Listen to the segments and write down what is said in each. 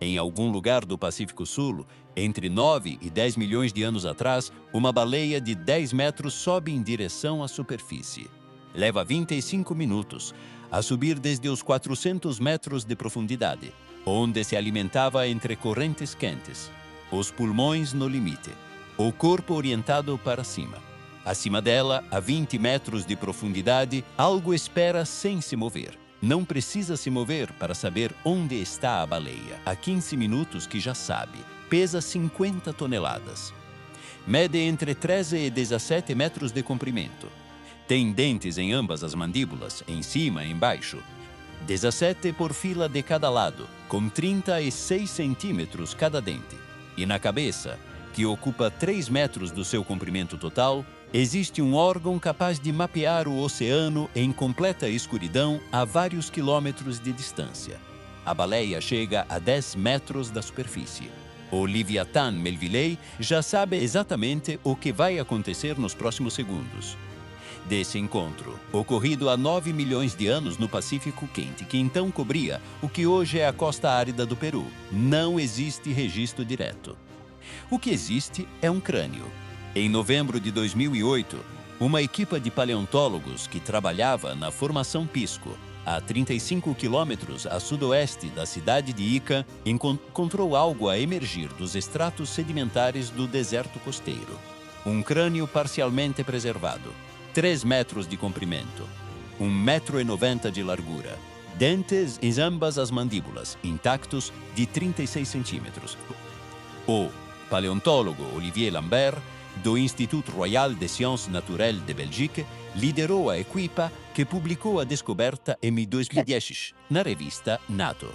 Em algum lugar do Pacífico Sul, entre 9 e 10 milhões de anos atrás, uma baleia de 10 metros sobe em direção à superfície. Leva 25 minutos a subir desde os 400 metros de profundidade, onde se alimentava entre correntes quentes, os pulmões no limite, o corpo orientado para cima. Acima dela, a 20 metros de profundidade, algo espera sem se mover. Não precisa se mover para saber onde está a baleia. Há 15 minutos que já sabe. Pesa 50 toneladas. Mede entre 13 e 17 metros de comprimento. Tem dentes em ambas as mandíbulas, em cima e embaixo. 17 por fila de cada lado, com 36 centímetros cada dente. E na cabeça, que ocupa 3 metros do seu comprimento total, existe um órgão capaz de mapear o oceano em completa escuridão a vários quilômetros de distância. A baleia chega a 10 metros da superfície. O Leviathan Melvillei já sabe exatamente o que vai acontecer nos próximos segundos. Desse encontro, ocorrido há 9 milhões de anos no Pacífico Quente, que então cobria o que hoje é a costa árida do Peru, não existe registro direto. O que existe é um crânio. Em novembro de 2008, uma equipa de paleontólogos que trabalhava na Formação Pisco, a 35 quilômetros a sudoeste da cidade de Ica, encontrou algo a emergir dos estratos sedimentares do deserto costeiro. Um crânio parcialmente preservado, 3 metros de comprimento, 1,90 m de largura, dentes em ambas as mandíbulas, intactos, de 36 centímetros. O paleontólogo Olivier Lambert, do Institut Royal des Sciences Naturelles de Belgique, liderou a equipa que publicou a descoberta em 2010 na revista Nature.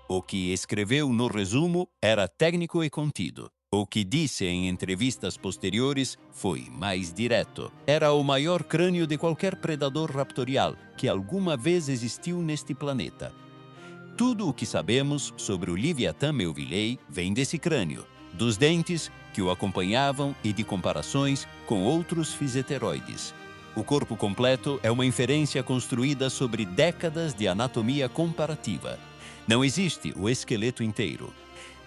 O que escreveu no resumo era técnico e contido. O que disse em entrevistas posteriores foi mais direto. Era o maior crânio de qualquer predador raptorial que alguma vez existiu neste planeta. Tudo o que sabemos sobre o Leviathan Melvillei vem desse crânio, dos dentes que o acompanhavam e de comparações com outros fiseteroides. O corpo completo é uma inferência construída sobre décadas de anatomia comparativa. Não existe o esqueleto inteiro.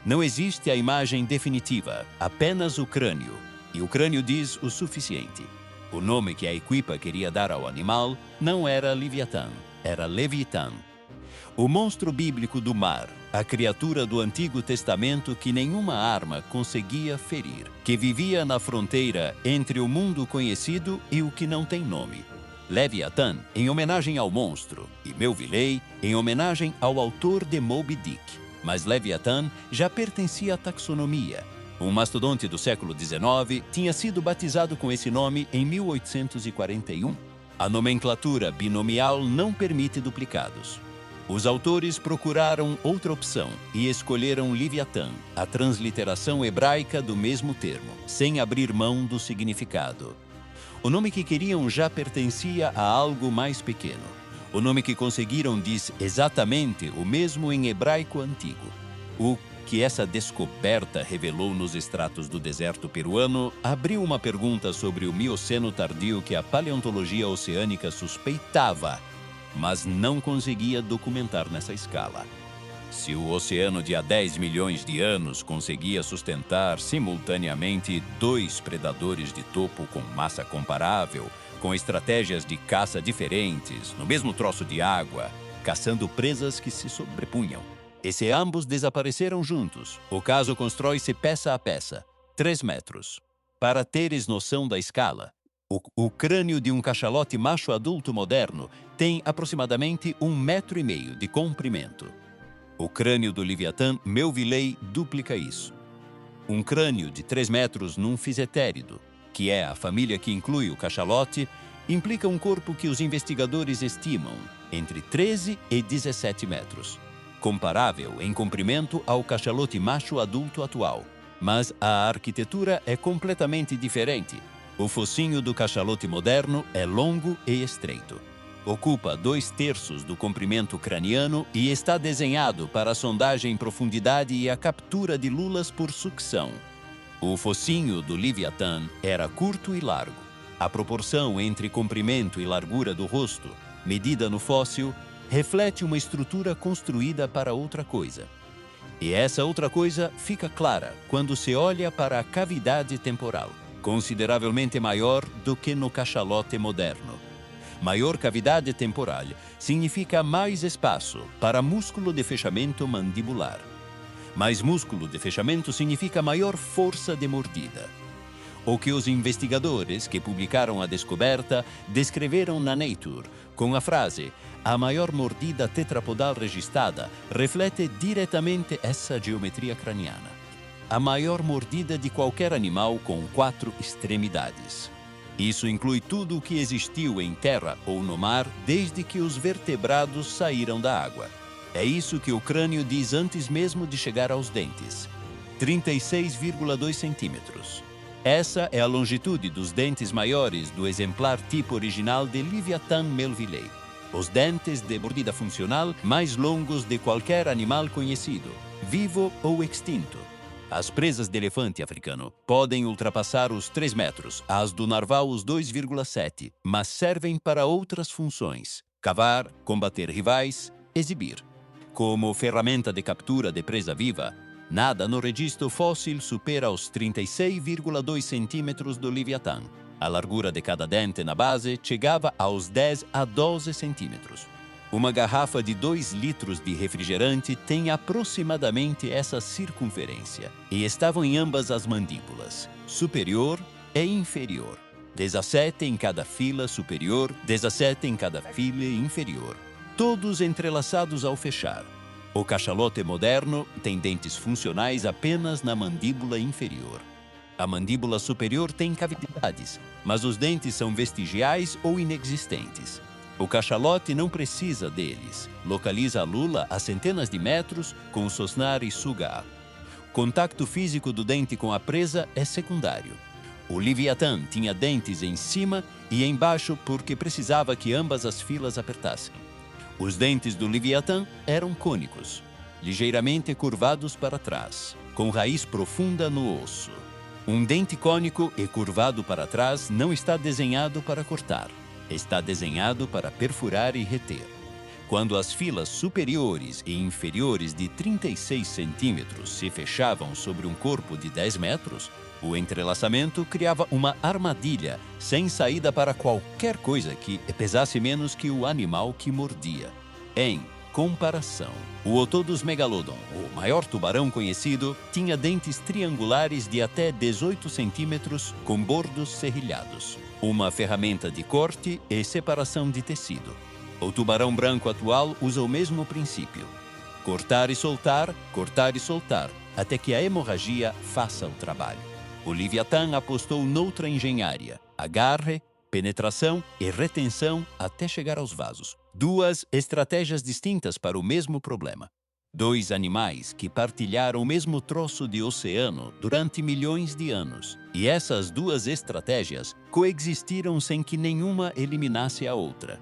Não existe a imagem definitiva, apenas o crânio. E o crânio diz o suficiente. O nome que a equipa queria dar ao animal não era Leviathan, era Leviathan. O monstro bíblico do mar, a criatura do Antigo Testamento que nenhuma arma conseguia ferir, que vivia na fronteira entre o mundo conhecido e o que não tem nome. Leviathan, em homenagem ao monstro, e Melvillei, em homenagem ao autor de Moby Dick. Mas Leviathan já pertencia à taxonomia. Um mastodonte do século XIX tinha sido batizado com esse nome em 1841. A nomenclatura binomial não permite duplicados. Os autores procuraram outra opção e escolheram Leviathan, a transliteração hebraica do mesmo termo, sem abrir mão do significado. O nome que queriam já pertencia a algo mais pequeno. O nome que conseguiram diz exatamente o mesmo em hebraico antigo. O que essa descoberta revelou nos estratos do deserto peruano abriu uma pergunta sobre o Mioceno tardio que a paleontologia oceânica suspeitava, mas não conseguia documentar nessa escala. Se o oceano de há 10 milhões de anos conseguia sustentar simultaneamente 2 predadores de topo com massa comparável, com estratégias de caça diferentes, no mesmo troço de água, caçando presas que se sobrepunham. E se ambos desapareceram juntos, o caso constrói-se peça a peça, 3 metros. Para teres noção da escala, o crânio de um cachalote macho adulto moderno tem aproximadamente 1,5 m de comprimento. O crânio do Leviathan Melvillei duplica isso. Um crânio de 3 metros num fisetérido, que é a família que inclui o cachalote, implica um corpo que os investigadores estimam entre 13 e 17 metros, comparável em comprimento ao cachalote macho adulto atual. Mas a arquitetura é completamente diferente. O focinho do cachalote moderno é longo e estreito. Ocupa 2/3 do comprimento craniano e está desenhado para a sondagem em profundidade e a captura de lulas por sucção. O focinho do Leviathan era curto e largo. A proporção entre comprimento e largura do rosto, medida no fóssil, reflete uma estrutura construída para outra coisa. E essa outra coisa fica clara quando se olha para a cavidade temporal, consideravelmente maior do que no cachalote moderno. Maior cavidade temporal significa mais espaço para músculo de fechamento mandibular. Mais músculo de fechamento significa maior força de mordida. O que os investigadores que publicaram a descoberta descreveram na Nature com a frase "a maior mordida tetrapodal registrada" reflete diretamente essa geometria craniana. A maior mordida de qualquer animal com 4 extremidades. Isso inclui tudo o que existiu em terra ou no mar desde que os vertebrados saíram da água. É isso que o crânio diz antes mesmo de chegar aos dentes. 36,2 centímetros. Essa é a longitude dos dentes maiores do exemplar tipo original de Leviathan melvillei. Os dentes de mordida funcional mais longos de qualquer animal conhecido, vivo ou extinto. As presas de elefante africano podem ultrapassar os 3 metros, as do narval os 2,7, mas servem para outras funções: cavar, combater rivais, exibir. Como ferramenta de captura de presa viva, nada no registro fóssil supera os 36,2 centímetros do Leviathan. A largura de cada dente na base chegava aos 10 a 12 centímetros. Uma garrafa de 2 litros de refrigerante tem aproximadamente essa circunferência e estavam em ambas as mandíbulas, superior e inferior. 17 em cada fila superior, 17 em cada fila inferior, todos entrelaçados ao fechar. O cachalote moderno tem dentes funcionais apenas na mandíbula inferior. A mandíbula superior tem cavidades, mas os dentes são vestigiais ou inexistentes. O cachalote não precisa deles. Localiza a lula a centenas de metros com o sosnar e sugar. Contato físico do dente com a presa é secundário. O Leviathan tinha dentes em cima e embaixo porque precisava que ambas as filas apertassem. Os dentes do Leviathan eram cônicos, ligeiramente curvados para trás, com raiz profunda no osso. Um dente cônico e curvado para trás não está desenhado para cortar. Está desenhado para perfurar e reter. Quando as filas superiores e inferiores de 36 centímetros se fechavam sobre um corpo de 10 metros, o entrelaçamento criava uma armadilha sem saída para qualquer coisa que pesasse menos que o animal que mordia. Em comparação, o Otodus megalodon, o maior tubarão conhecido, tinha dentes triangulares de até 18 centímetros com bordos serrilhados. Uma ferramenta de corte e separação de tecido. O tubarão branco atual usa o mesmo princípio. Cortar e soltar, até que a hemorragia faça o trabalho. O Leviathan apostou noutra engenharia: agarre, penetração e retenção até chegar aos vasos. 2 estratégias distintas para o mesmo problema. 2 animais que partilharam o mesmo troço de oceano durante milhões de anos. E essas 2 estratégias coexistiram sem que nenhuma eliminasse a outra.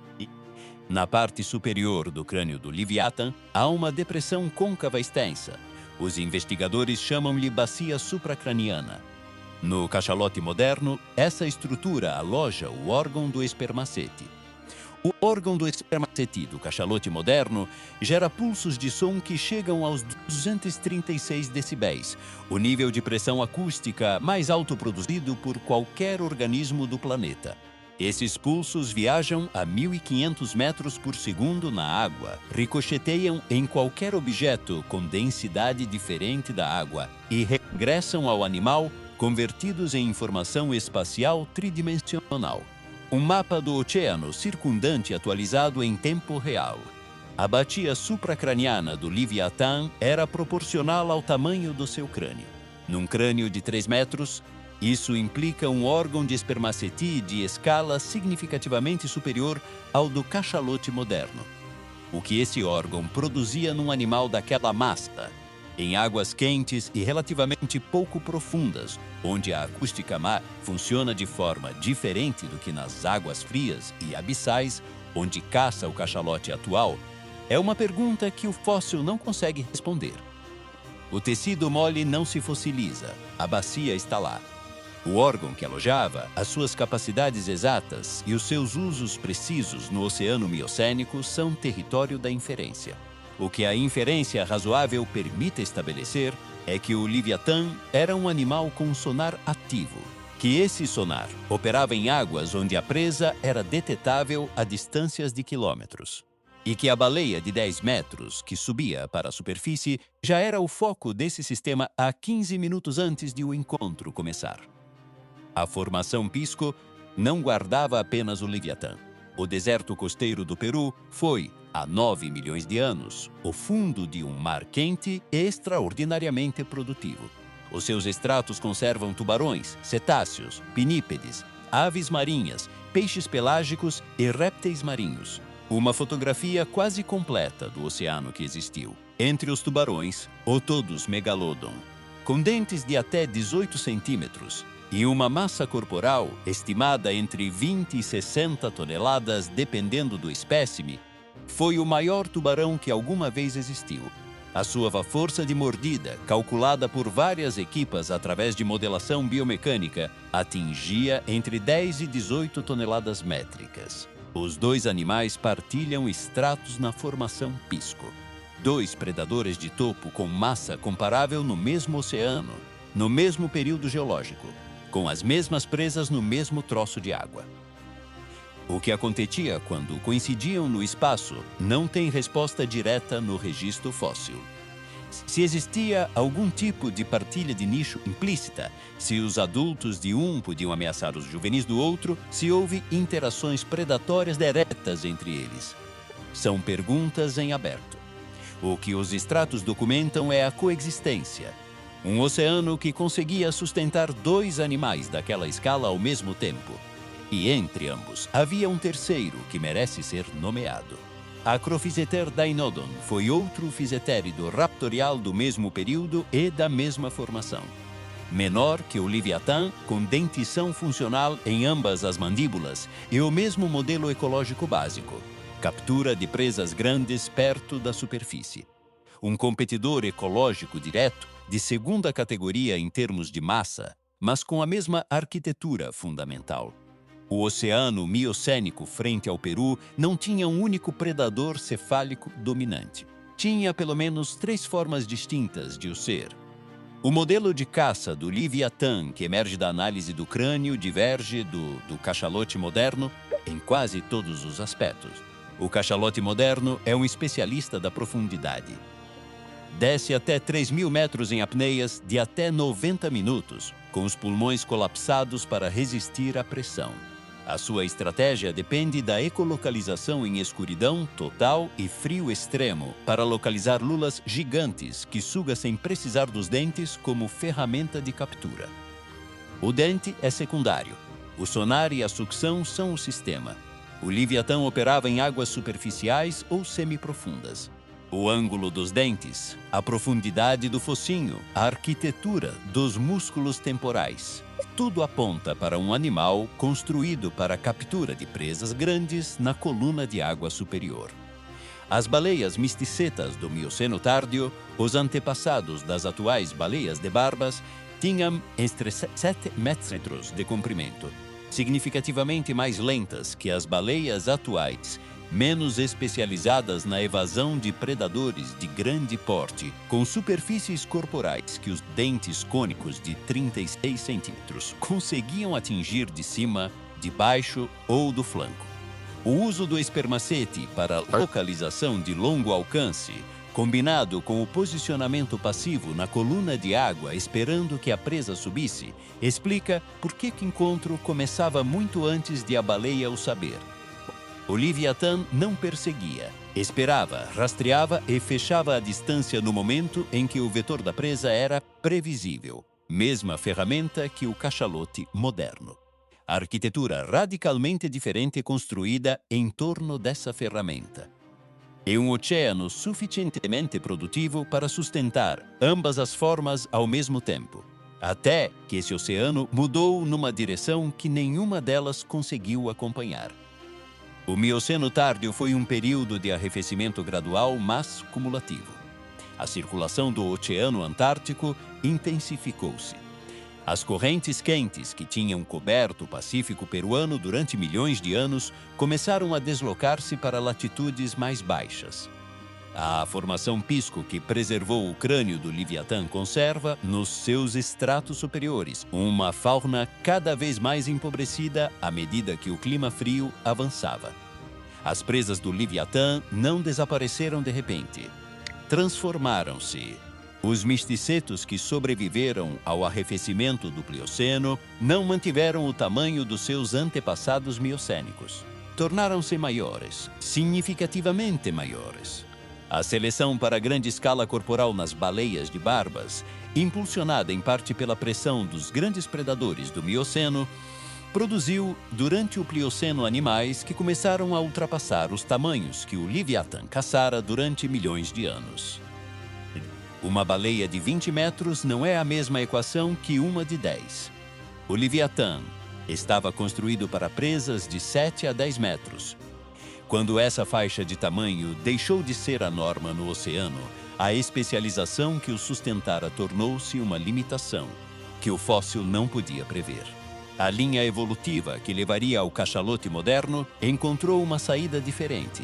Na parte superior do crânio do Leviathan há uma depressão côncava extensa. Os investigadores chamam-lhe bacia supracraniana. No cachalote moderno, essa estrutura aloja o órgão do espermacete. O órgão do espermacete do cachalote moderno gera pulsos de som que chegam aos 236 decibéis, o nível de pressão acústica mais alto produzido por qualquer organismo do planeta. Esses pulsos viajam a 1.500 metros por segundo na água, ricocheteiam em qualquer objeto com densidade diferente da água e regressam ao animal convertidos em informação espacial tridimensional. Um mapa do oceano circundante atualizado em tempo real. A bacia supracraniana do Leviathan era proporcional ao tamanho do seu crânio. Num crânio de 3 metros, isso implica um órgão de espermacete de escala significativamente superior ao do cachalote moderno. O que esse órgão produzia num animal daquela massa, em águas quentes e relativamente pouco profundas, onde a acústica mar funciona de forma diferente do que nas águas frias e abissais, onde caça o cachalote atual, é uma pergunta que o fóssil não consegue responder. O tecido mole não se fossiliza, a bacia está lá. O órgão que alojava, as suas capacidades exatas e os seus usos precisos no oceano miocênico são território da inferência. O que a inferência razoável permite estabelecer é que o Leviatã era um animal com sonar ativo, que esse sonar operava em águas onde a presa era detetável a distâncias de quilômetros, e que a baleia de 10 metros que subia para a superfície já era o foco desse sistema há 15 minutos antes de o encontro começar. A formação Pisco não guardava apenas o Leviatã. O deserto costeiro do Peru foi, há 9 milhões de anos, o fundo de um mar quente e extraordinariamente produtivo. Os seus estratos conservam tubarões, cetáceos, pinípedes, aves marinhas, peixes pelágicos e répteis marinhos. Uma fotografia quase completa do oceano que existiu. Entre os tubarões, o Todus megalodon, com dentes de até 18 centímetros e uma massa corporal estimada entre 20 e 60 toneladas, dependendo do espécime, foi o maior tubarão que alguma vez existiu. A sua força de mordida, calculada por várias equipas através de modelação biomecânica, atingia entre 10 e 18 toneladas métricas. Os dois animais partilham estratos na formação Pisco. Dois predadores de topo com massa comparável no mesmo oceano, no mesmo período geológico, com as mesmas presas no mesmo troço de água. O que acontecia quando coincidiam no espaço não tem resposta direta no registro fóssil. Se existia algum tipo de partilha de nicho implícita, se os adultos de um podiam ameaçar os juvenis do outro, se houve interações predatórias diretas entre eles. São perguntas em aberto. O que os estratos documentam é a coexistência. Um oceano que conseguia sustentar dois animais daquela escala ao mesmo tempo. E entre ambos havia um terceiro que merece ser nomeado. Acrophyseter deinodon foi outro fisetérido raptorial do mesmo período e da mesma formação. Menor que o Leviatã, com dentição funcional em ambas as mandíbulas e o mesmo modelo ecológico básico. Captura de presas grandes perto da superfície. Um competidor ecológico direto, de segunda categoria em termos de massa, mas com a mesma arquitetura fundamental. O oceano miocênico frente ao Peru não tinha um único predador cefálico dominante. Tinha pelo menos 3 formas distintas de o ser. O modelo de caça do Leviatã, que emerge da análise do crânio, diverge do cachalote moderno em quase todos os aspectos. O cachalote moderno é um especialista da profundidade. Desce até 3.000 metros em apneias de até 90 minutos, com os pulmões colapsados para resistir à pressão. A sua estratégia depende da ecolocalização em escuridão total e frio extremo para localizar lulas gigantes que suga sem precisar dos dentes como ferramenta de captura. O dente é secundário. O sonar e a sucção são o sistema. O Leviatã operava em águas superficiais ou semiprofundas. O ângulo dos dentes, a profundidade do focinho, a arquitetura dos músculos temporais. Tudo aponta para um animal construído para a captura de presas grandes na coluna de água superior. As baleias misticetas do Mioceno Tárdio, os antepassados das atuais baleias de barbas, tinham entre 7 metros de comprimento, significativamente mais lentas que as baleias atuais, menos especializadas na evasão de predadores de grande porte, com superfícies corporais que os dentes cônicos de 36 centímetros conseguiam atingir de cima, de baixo ou do flanco. O uso do espermacete para localização de longo alcance, combinado com o posicionamento passivo na coluna de água esperando que a presa subisse, explica por que o encontro começava muito antes de a baleia o saber. O Leviatã não perseguia, esperava, rastreava e fechava a distância no momento em que o vetor da presa era previsível, mesma ferramenta que o cachalote moderno. A arquitetura radicalmente diferente construída em torno dessa ferramenta. E um oceano suficientemente produtivo para sustentar ambas as formas ao mesmo tempo, até que esse oceano mudou numa direção que nenhuma delas conseguiu acompanhar. O Mioceno Tárdio foi um período de arrefecimento gradual, mas cumulativo. A circulação do Oceano Antártico intensificou-se. As correntes quentes que tinham coberto o Pacífico peruano durante milhões de anos começaram a deslocar-se para latitudes mais baixas. A formação Pisco, que preservou o crânio do Leviatã, conserva, nos seus estratos superiores, uma fauna cada vez mais empobrecida à medida que o clima frio avançava. As presas do Leviatã não desapareceram de repente. Transformaram-se. Os misticetos que sobreviveram ao arrefecimento do Plioceno não mantiveram o tamanho dos seus antepassados miocênicos. Tornaram-se maiores, significativamente maiores. A seleção para grande escala corporal nas baleias de barbas, impulsionada em parte pela pressão dos grandes predadores do Mioceno, produziu, durante o Plioceno, animais que começaram a ultrapassar os tamanhos que o Leviatã caçara durante milhões de anos. Uma baleia de 20 metros não é a mesma equação que uma de 10. O Leviatã estava construído para presas de 7 a 10 metros. Quando essa faixa de tamanho deixou de ser a norma no oceano, a especialização que o sustentara tornou-se uma limitação, que o fóssil não podia prever. A linha evolutiva que levaria ao cachalote moderno encontrou uma saída diferente.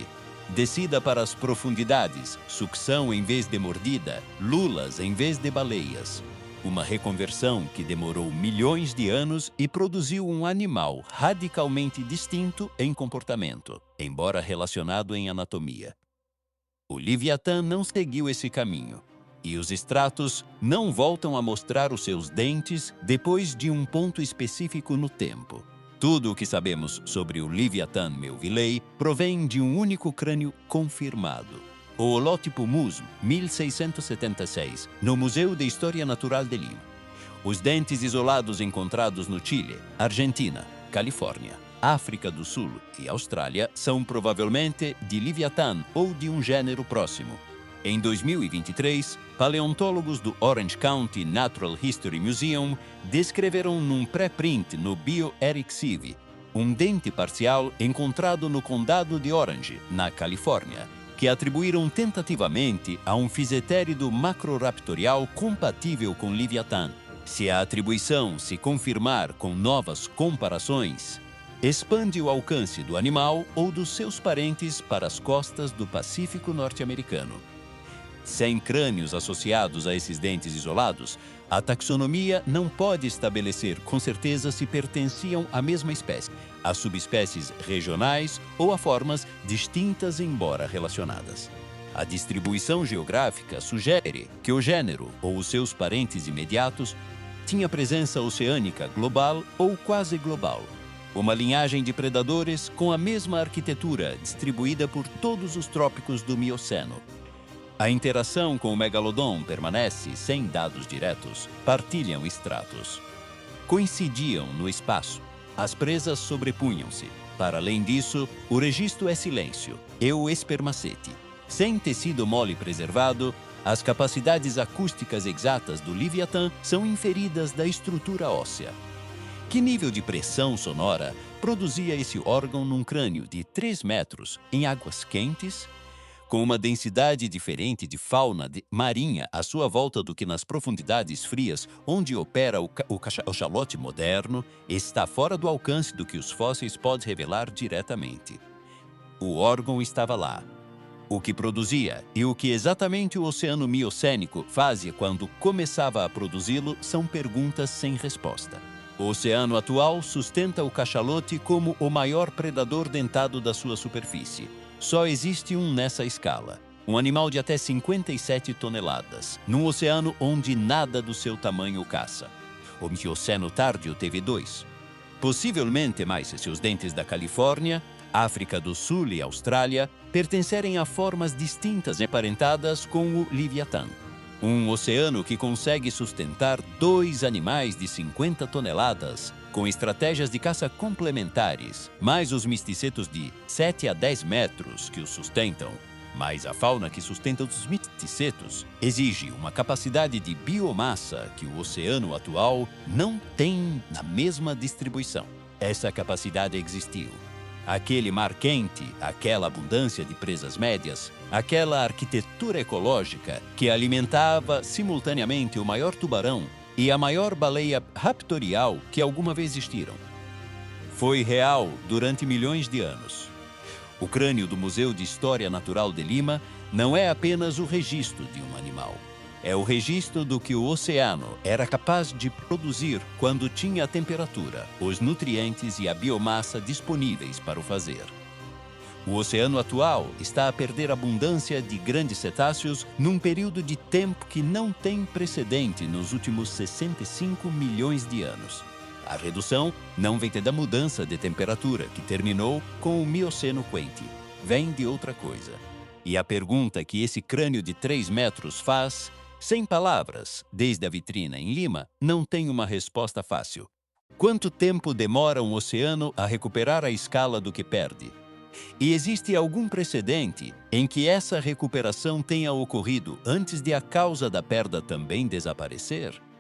Descida para as profundidades, sucção em vez de mordida, lulas em vez de baleias. Uma reconversão que demorou milhões de anos e produziu um animal radicalmente distinto em comportamento, embora relacionado em anatomia. O Leviatã não seguiu esse caminho, e os estratos não voltam a mostrar os seus dentes depois de um ponto específico no tempo. Tudo o que sabemos sobre o Leviatã Melvillei provém de um único crânio confirmado. O holótipo Musm, 1676, no Museu de História Natural de Lima. Os dentes isolados encontrados no Chile, Argentina, Califórnia, África do Sul e Austrália são provavelmente de Leviatã ou de um gênero próximo. Em 2023, paleontólogos do Orange County Natural History Museum descreveram num pré-print no BioEricSieve um dente parcial encontrado no condado de Orange, na Califórnia, que atribuíram tentativamente a um fisetérido macroraptorial compatível com Leviatã. Se a atribuição se confirmar com novas comparações, expande o alcance do animal ou dos seus parentes para as costas do Pacífico norte-americano. Sem crânios associados a esses dentes isolados, a taxonomia não pode estabelecer com certeza se pertenciam à mesma espécie, a subespécies regionais ou a formas distintas embora relacionadas. A distribuição geográfica sugere que o gênero ou os seus parentes imediatos tinha presença oceânica global ou quase global, uma linhagem de predadores com a mesma arquitetura distribuída por todos os trópicos do Mioceno. A interação com o megalodon permanece sem dados diretos, partilham estratos. Coincidiam no espaço, as presas sobrepunham-se. Para além disso, o registro é silêncio, e o espermacete. Sem tecido mole preservado, as capacidades acústicas exatas do Leviatã são inferidas da estrutura óssea. Que nível de pressão sonora produzia esse órgão num crânio de 3 metros em águas quentes, com uma densidade diferente de fauna marinha à sua volta do que nas profundidades frias onde opera o cachalote moderno, está fora do alcance do que os fósseis podem revelar diretamente. O órgão estava lá. O que produzia e o que exatamente o oceano miocênico fazia quando começava a produzi-lo são perguntas sem resposta. O oceano atual sustenta o cachalote como o maior predador dentado da sua superfície. Só existe um nessa escala, um animal de até 57 toneladas, num oceano onde nada do seu tamanho caça. O Mioceno tárdio teve 2. Possivelmente mais se os dentes da Califórnia, África do Sul e Austrália pertencerem a formas distintas emparentadas com o Leviatã. Um oceano que consegue sustentar 2 animais de 50 toneladas, com estratégias de caça complementares, mais os misticetos de 7 a 10 metros que os sustentam, mais a fauna que sustenta os misticetos, exige uma capacidade de biomassa que o oceano atual não tem na mesma distribuição. Essa capacidade existiu. Aquele mar quente, aquela abundância de presas médias, aquela arquitetura ecológica que alimentava simultaneamente o maior tubarão e a maior baleia raptorial que alguma vez existiram. Foi real durante milhões de anos. O crânio do Museu de História Natural de Lima não é apenas o registro de um animal. É o registro do que o oceano era capaz de produzir quando tinha a temperatura, os nutrientes e a biomassa disponíveis para o fazer. O oceano atual está a perder abundância de grandes cetáceos num período de tempo que não tem precedente nos últimos 65 milhões de anos. A redução não vem da mudança de temperatura, que terminou com o Mioceno quente. Vem de outra coisa. E a pergunta que esse crânio de 3 metros faz, sem palavras, desde a vitrina em Lima, não tem uma resposta fácil. Quanto tempo demora um oceano a recuperar a escala do que perde? E existe algum precedente em que essa recuperação tenha ocorrido antes de a causa da perda também desaparecer?